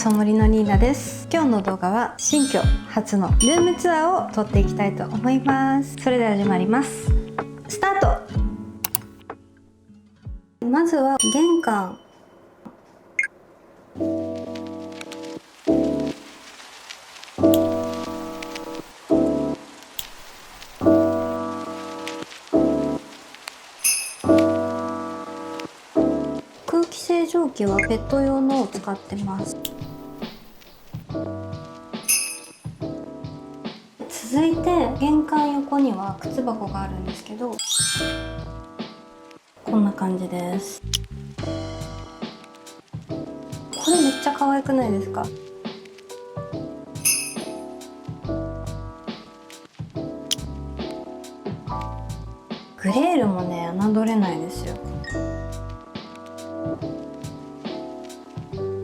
朝森のニーナです。今日の動画は新居初のルームツアーを撮っていきたいと思います。それでは始まります。スタート。まずは玄関。空気清浄機はペット用のを使ってます。続いて玄関横には靴箱があるんですけど、こんな感じです。これめっちゃ可愛くないですか？グレールもね、侮れないですよ。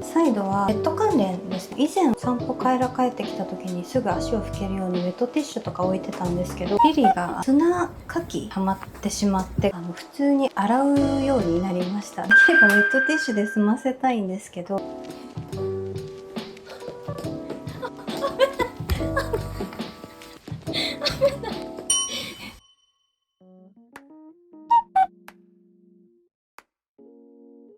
サイドはペット関連です。以前散歩帰ってきた時にすぐ足を拭けるようにウェットティッシュとか置いてたんですけど、リリーが砂かきハマってしまって普通に洗うようになりました。できればウェットティッシュで済ませたいんですけど、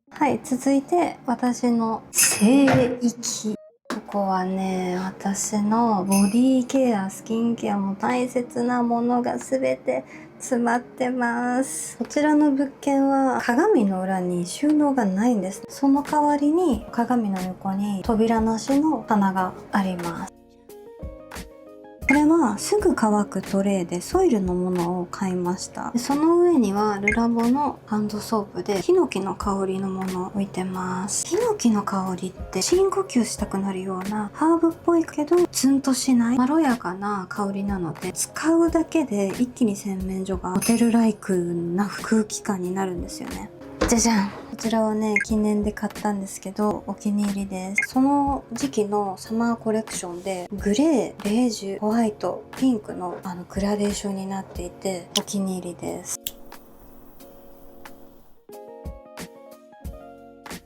はい、続いて私の聖域。ここはね、私のボディケア、スキンケアも大切なものが全て詰まってます。こちらの物件は鏡の裏に収納がないんです。その代わりに鏡の横に扉なしの棚があります。これはすぐ乾くトレイでソイルのものを買いました。その上にはルラボのハンドソープでヒノキの香りのものを置いてます。ヒノキの香りって深呼吸したくなるようなハーブっぽいけどツンとしないまろやかな香りなので、使うだけで一気に洗面所がホテルライクな空気感になるんですよね。じゃじゃん。こちらはね、記念で買ったんですけどお気に入りです。その時期のサマーコレクションでグレー、ベージュ、ホワイト、ピンクのグラデーションになっていてお気に入りです。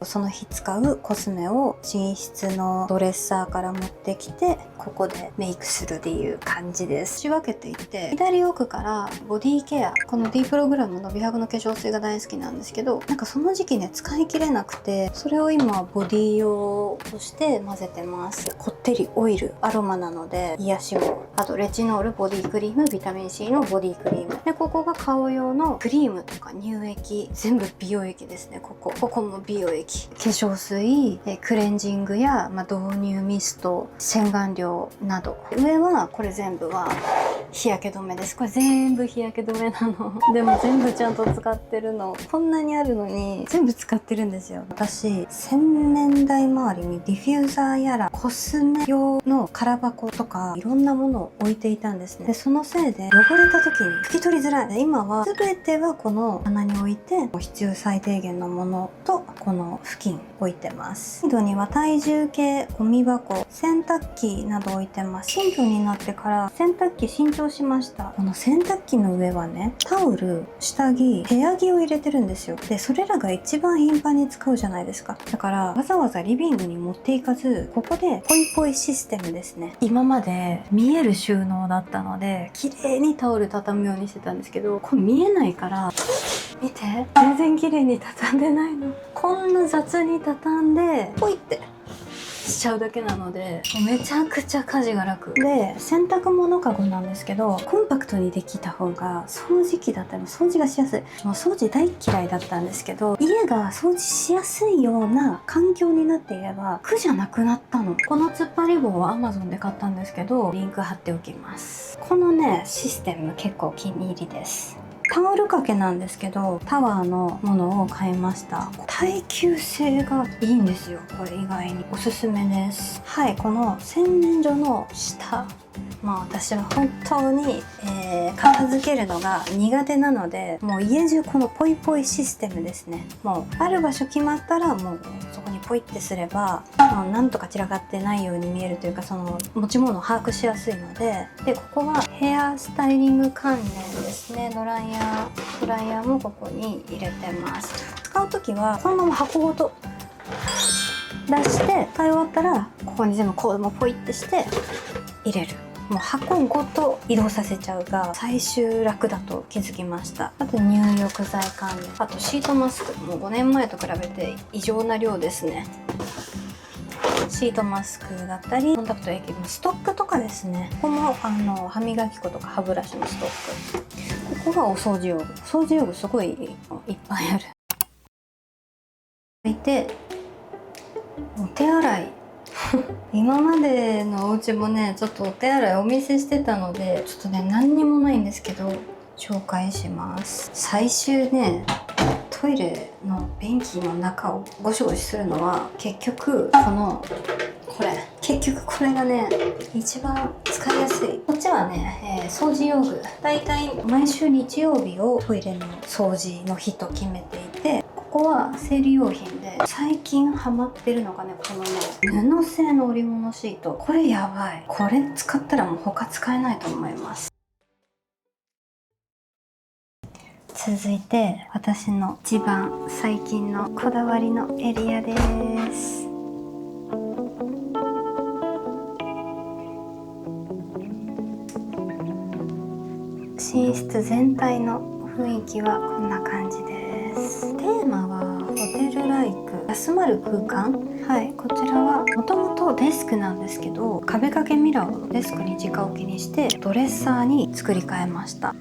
その日使うコスメを寝室のドレッサーから持ってきて、ここでメイクするっていう感じです。仕分けていて、左奥からボディケア、この D プログラムの美白の化粧水が大好きなんですけど、なんかその時期ね使い切れなくて、それを今ボディ用として混ぜてます。こってりオイル、アロマなので癒しも、あとレチノール、ボディクリーム、ビタミン C のボディクリームで、ここが顔用のクリームとか乳液、全部美容液ですね。ここも美容液、化粧水、クレンジングや、導入ミスト、洗顔料など。上はこれ全部は日焼け止めです。これ全部日焼け止めなの。でも全部ちゃんと使ってるの。こんなにあるのに全部使ってるんですよ。私、洗面台周りにディフューザーやらコスメ用の空箱とかいろんなものを置いていたんですね。で、そのせいで汚れた時に拭き取りづらい。で、今は全てはこの棚に置いて、必要最低限のものとこの付近置いてます。サイドには体重計、ゴミ箱、洗濯機など置いてます。新居になってから洗濯機新調しました。この洗濯機の上はね、タオル、下着、部屋着を入れてるんですよ。で、それらが一番頻繁に使うじゃないですか。だからわざわざリビングに持っていかず、ここでポイポイシステムですね。今まで見える収納だったので綺麗にタオル畳むようにしてたんですけど、これ見えないから見て、全然綺麗に畳んでないの。こんな雑に畳んでポイってしちゃうだけなので、めちゃくちゃ家事が楽で、洗濯物かごなんですけどコンパクトにできた方が掃除機だったりも掃除がしやすい。もう掃除大嫌いだったんですけど、家が掃除しやすいような環境になっていれば苦じゃなくなったの。この突っ張り棒は Amazon で買ったんですけど、リンク貼っておきます。このねシステム結構お気に入りです。タオル掛けなんですけど、タワーのものを買いました。耐久性がいいんですよ。これ意外におすすめです。はい、この洗面所の下、私は本当に、片付けるのが苦手なので、もう家中このポイポイシステムですね。もうある場所決まったらもうそこにポイってすれば、なんとか散らかってないように見えるというか、その持ち物を把握しやすいので、ここはヘアスタイリング関連ですね。ドライヤーもここに入れてます。使う時はこのまま箱ごと出して使い終わったらここに全部コードもポイってして入れる。もう箱ごと移動させちゃうが最終楽だと気づきました。あと入浴剤関連、あとシートマスクも5年前と比べて異常な量ですね。シートマスクだったりコンタクト液のストックとかですね。ここも歯磨き粉とか歯ブラシのストック。ここがお掃除用具。お掃除用具すごいいっぱいある。いてお手洗い今までのお家もねちょっとお手洗いお見せしてたのでちょっとね何にもないんですけど紹介します。最終ねトイレの便器の中をゴシゴシするのは結局これがね一番使いやすい。こっちはね、掃除用具。だいたい毎週日曜日をトイレの掃除の日と決めていて、ここは生理用品で最近ハマってるのがねこのね布製の織物シート。これやばい。これ使ったらもう他使えないと思います。続いて私の一番最近のこだわりのエリアです。寝室全体の雰囲気はこんな感じです。テーマはホテルライク、休まる空間。はい、こちらはもともとデスクなんですけど壁掛けミラーをデスクに直置きにしてドレッサーに作り変えました。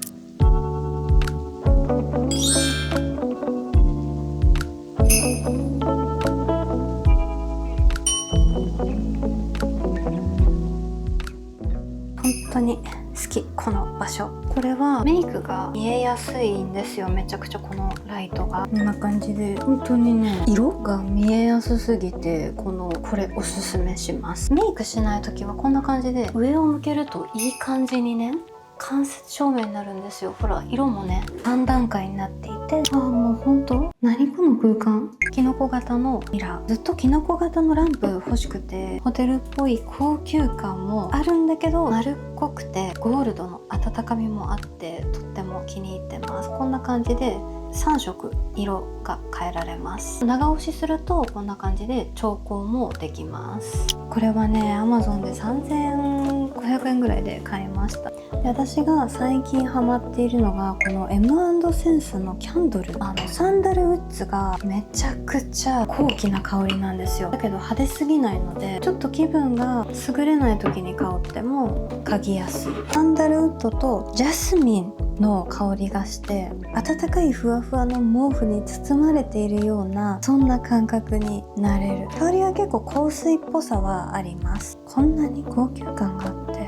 本当に好き、この場所。これはメイクが見えやすいんですよ。めちゃくちゃこのライトがこんな感じで本当にね色が見えやすすぎてこれおすすめします。メイクしない時はこんな感じで上を向けるといい感じにね間接照明になるんですよ。ほら色もね3段階になっていて、もう本当何この空間。キノコ型のミラー。ずっとキノコ型のランプ欲しくてホテルっぽい高級感もあるんだけど丸っこくてゴールドの温かみもあってとっても気に入ってます。こんな感じで3色色が変えられます。長押しするとこんな感じで調光もできます。これはね Amazon で3500円ぐらいで買いました。で私が最近ハマっているのがこの M&Sense のキャンドル。サンダルウッズがめちゃくちゃ高貴な香りなんですよ。だけど派手すぎないのでちょっと気分が優れない時に香っても嗅ぎやすい。サンダルウッドとジャスミンの香りがして温かいふわふわの毛布に包まれているようなそんな感覚になれる。香りは結構香水っぽさはあります。こんなに高級感があって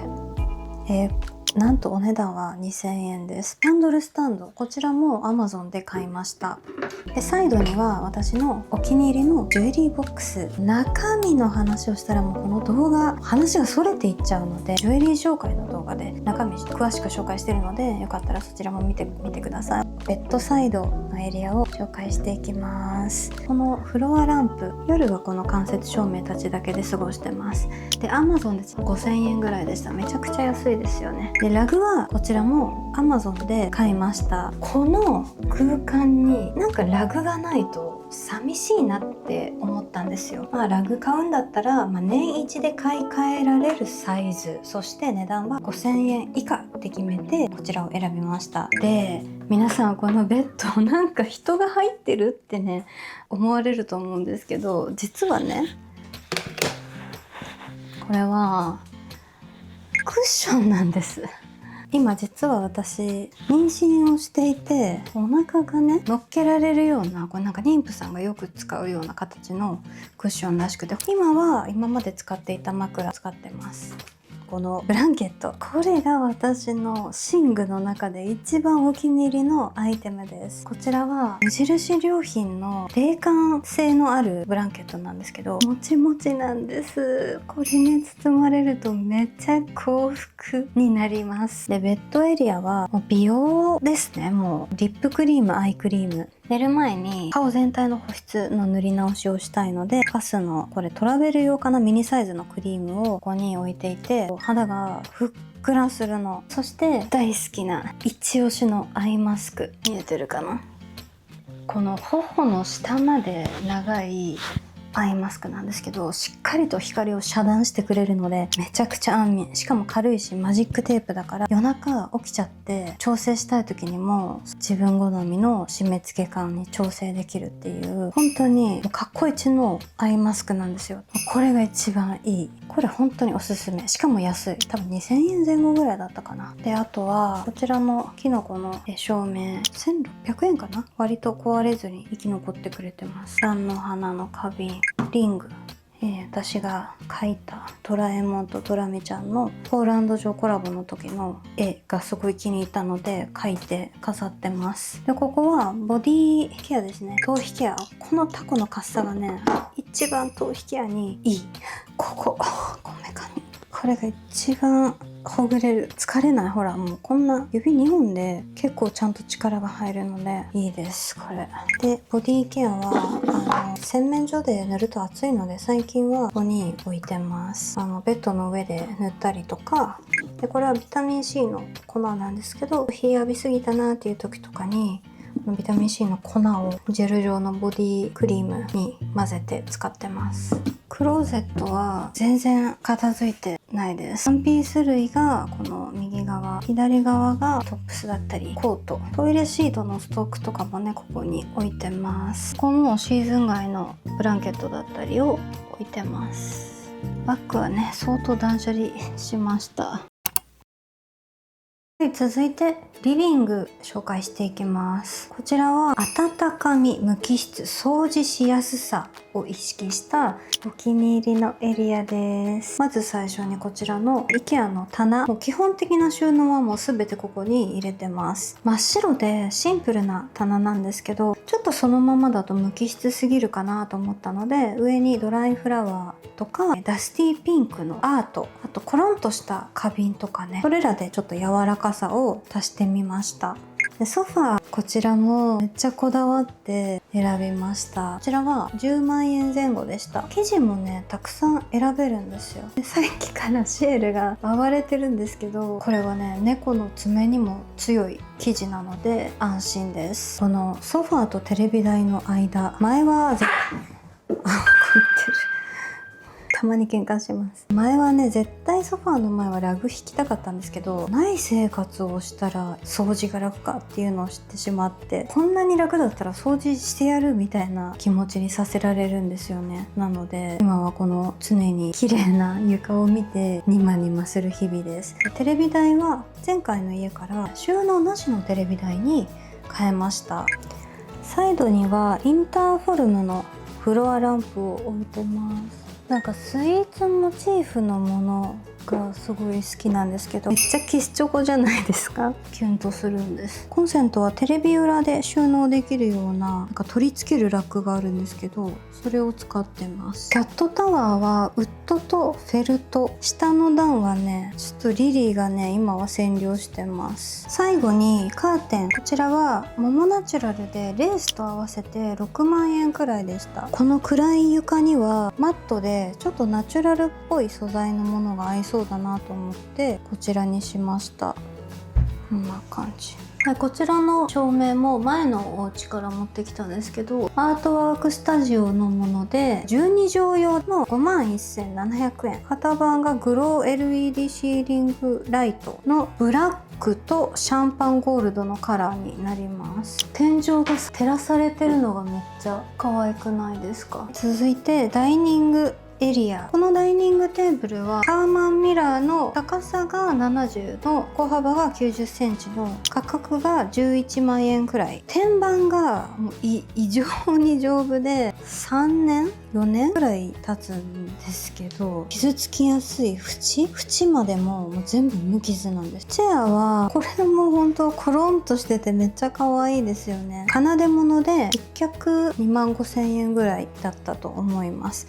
なんとお値段は2000円です。キャンドルスタンド、こちらも Amazon で買いました。でサイドには私のお気に入りのジュエリーボックス。中身の話をしたらもうこの動画話がそれていっちゃうのでジュエリー紹介の動画で中身詳しく紹介してるのでよかったらそちらも見てみてください。ベッドサイドのエリアを紹介していきます。このフロアランプ、夜はこの間接照明たちだけで過ごしてます。で Amazon で5000円ぐらいでした。めちゃくちゃ安いですよね。でラグはこちらも Amazon で買いました。この空間になんかラグがないと寂しいなって思ったんですよ。ラグ買うんだったら、年一で買い替えられるサイズ、そして値段は5000円以下って決めてこちらを選びました。で皆さんこのベッドなんか人が入ってるってね思われると思うんですけど、実はねこれはクッションなんです。今実は私妊娠をしていてお腹がね乗っけられるようなこれなんか妊婦さんがよく使うような形のクッションらしくて、今まで使っていた枕使ってます。このブランケット、これが私の寝具の中で一番お気に入りのアイテムです。こちらは無印良品の冷感性のあるブランケットなんですけどもちもちなんです。これに包まれるとめっちゃ幸福になります。でベッドエリアはもう美容ですね。もうリップクリーム、アイクリーム、寝る前に顔全体の保湿の塗り直しをしたいのでパスのこれトラベル用かなミニサイズのクリームをここに置いていて肌がふっくらするの。そして大好きな一押しのアイマスク、見えてるかな。この頬の下まで長いアイマスクなんですけど、しっかりと光を遮断してくれるのでめちゃくちゃ安眠。しかも軽いしマジックテープだから、夜中起きちゃって調整したい時にも自分好みの締め付け感に調整できるっていう、本当にかっこいちのアイマスクなんですよ。これが一番いい。これ本当におすすめ。しかも安い。多分2000円前後ぐらいだったかな。で、あとはこちらのキノコの照明、1600円かな。割と壊れずに生き残ってくれてます。蘭の花の花瓶、リング、私が描いたドラえもんとドラミちゃんのポーランド上コラボの時の絵がすごい気に入ったので描いて飾ってます。で、ここはボディケアですね。頭皮ケア。このタコのカッサがね、一番頭皮ケアにいい。こめかみ。これが一番ほぐれる。疲れない。ほら、もうこんな指2本で結構ちゃんと力が入るのでいいです、これ。で、ボディケアは洗面所で塗ると暑いので、最近はここに置いてます。ベッドの上で塗ったりとか。で、これはビタミン C の粉なんですけど、日浴びすぎたなっていう時とかにビタミン C の粉をジェル状のボディクリームに混ぜて使ってます。クローゼットは全然片付いてないです。ワンピース類がこの右側、左側がトップスだったりコート、トイレシートのストックとかもね、ここに置いてます。ここもシーズン外のブランケットだったりを置いてます。バッグはね、相当断捨離しました。続いてリビング紹介していきます。こちらは温かみ、無機質、掃除しやすさを意識したお気に入りのエリアです。まず最初にこちらの IKEA の棚、もう基本的な収納はもう全てここに入れてます。真っ白でシンプルな棚なんですけど、ちょっとそのままだと無機質すぎるかなと思ったので、上にドライフラワーとかダスティーピンクのアート、あとコロンとした花瓶とかね、それらでちょっと柔らかさを足してみました。で、ソファー、こちらもめっちゃこだわって選びました。こちらは10万円前後でした。生地もね、たくさん選べるんですよ。で、さっきからシエルが暴れてるんですけど、これはね、猫の爪にも強い生地なので安心です。このソファーとテレビ台の間、前は怒ってる。たまに喧嘩します。前はね、絶対ソファーの前はラグ引きたかったんですけど、ない生活をしたら掃除が楽かっていうのを知ってしまって、こんなに楽だったら掃除してやるみたいな気持ちにさせられるんですよね。なので今はこの常に綺麗な床を見てニマニマする日々です。テレビ台は前回の家から収納なしのテレビ台に変えました。サイドにはインターフォルムのフロアランプを置いてます。なんかスイーツモチーフのものがすごい好きなんですけど、めっちゃキスチョコじゃないですか。キュンとするんです。コンセントはテレビ裏で収納できるようなんか取り付けるラックがあるんですけど、それを使ってます。キャットタワーはウッドとフェルト、下の段はね、ちょっとリリーがね、今は占領してます。最後にカーテン、こちらはモモナチュラルでレースと合わせて6万円くらいでした。この暗い床にはマットでちょっとナチュラルっぽい素材のものが合いそうだなと思ってこちらにしました。こんな感じ。はい、こちらの照明も前のお家から持ってきたんですけど、アートワークスタジオのもので12畳用の51,700円、型番がグロー LED シーリングライトのブラックとシャンパンゴールドのカラーになります。天井が照らされてるのがめっちゃ可愛くないですか。続いてダイニングエリア。このダイニングテーブルはハーマンミラーの高さが70の小幅が90センチの価格が11万円くらい。天板がもう異常に丈夫で3年4年くらい経つんですけど、傷つきやすい縁までもう全部無傷なんです。チェアはこれも本当コロンとしててめっちゃ可愛いですよね。奏で物で1脚2万5千円ぐらいだったと思います。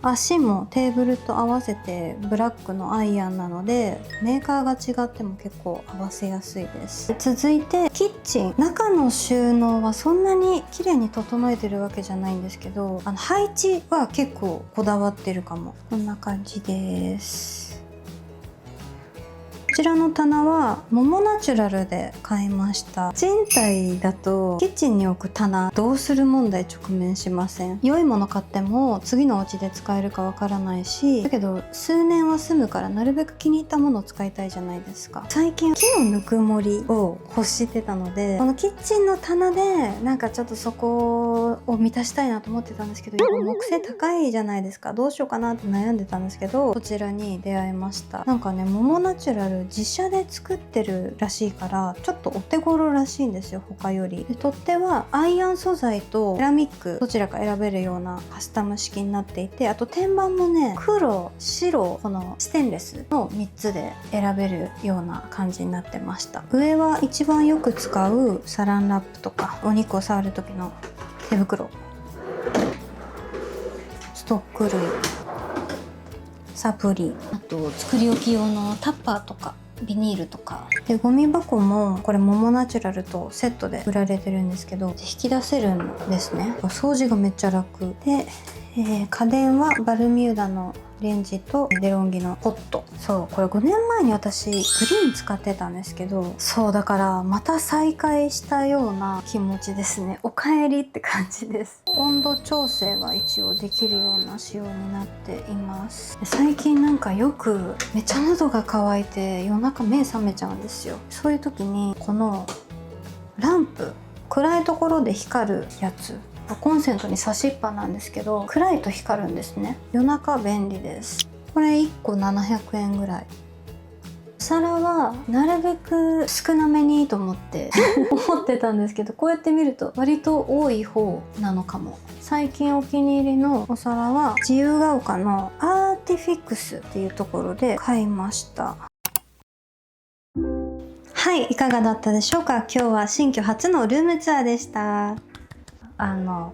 足もテーブルと合わせてブラックのアイアンなのでメーカーが違っても結構合わせやすいです。続いてキッチン、中の収納はそんなに綺麗に整えてるわけじゃないんですけど、配置は結構こだわってるかも。こんな感じです。こちらの棚はモモナチュラルで買いました。賃貸だとキッチンに置く棚どうする問題直面しません？良いもの買っても次のお家で使えるかわからないし、だけど数年は住むからなるべく気に入ったものを使いたいじゃないですか。最近木のぬくもりを欲してたので、このキッチンの棚でなんかちょっとそこを満たしたいなと思ってたんですけど、木製高いじゃないですか。どうしようかなって悩んでたんですけど、こちらに出会いました。なんかね、モモナチュラル自社で作ってるらしいからちょっとお手頃らしいんですよ、他より。で、取っ手はアイアン素材とセラミックどちらか選べるようなカスタム式になっていて、あと天板もね、黒、白、このステンレスの3つで選べるような感じになってました。上は一番よく使うサランラップとかお肉を触る時の手袋、ストック類、サプリ、あと作り置き用のタッパーとかビニールとかで、ゴミ箱もこれモモナチュラルとセットで売られてるんですけど、引き出せるんですね。掃除がめっちゃ楽で、家電はバルミューダのレンジとデロンギのポット。そう、これ5年前に私グリーン使ってたんですけど、そうだからまた再開したような気持ちですね。おかえりって感じです。温度調整が一応できるような仕様になっています。最近なんかよくめっちゃ喉が渇いて夜中目覚めちゃうんですよ。そういう時にこのランプ、暗いところで光るやつ、コンセントに差しっぱなんですけど、暗いと光るんですね。夜中便利です。これ1個700円ぐらい。お皿はなるべく少なめにと思って思ってたんですけど、こうやって見ると割と多い方なのかも。最近お気に入りのお皿は自由が丘のアーティフィクスっていうところで買いました。はい、いかがだったでしょうか。今日は新居初のルームツアーでした。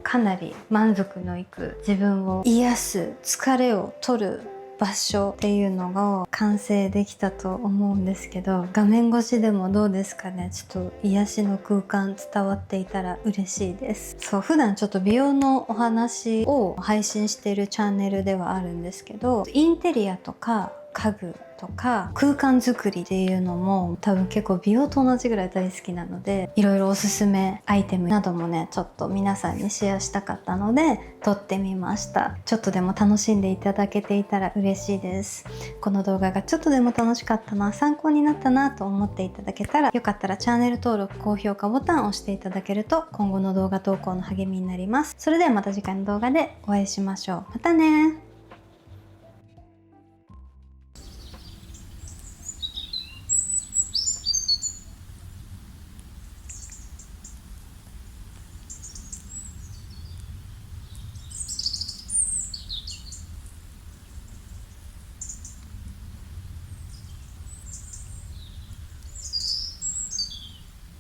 かなり満足のいく、自分を癒す、疲れを取る場所っていうのが完成できたと思うんですけど、画面越しでもどうですかね。ちょっと癒しの空間伝わっていたら嬉しいです。そう、普段ちょっと美容のお話を配信しているチャンネルではあるんですけど、インテリアとか家具とか空間作りっていうのも多分結構美容と同じぐらい大好きなので、いろいろおすすめアイテムなどもね、ちょっと皆さんにシェアしたかったので撮ってみました。ちょっとでも楽しんでいただけていたら嬉しいです。この動画がちょっとでも楽しかったな、参考になったなと思っていただけたら、よかったらチャンネル登録、高評価ボタンを押していただけると今後の動画投稿の励みになります。それではまた次回の動画でお会いしましょう。またね。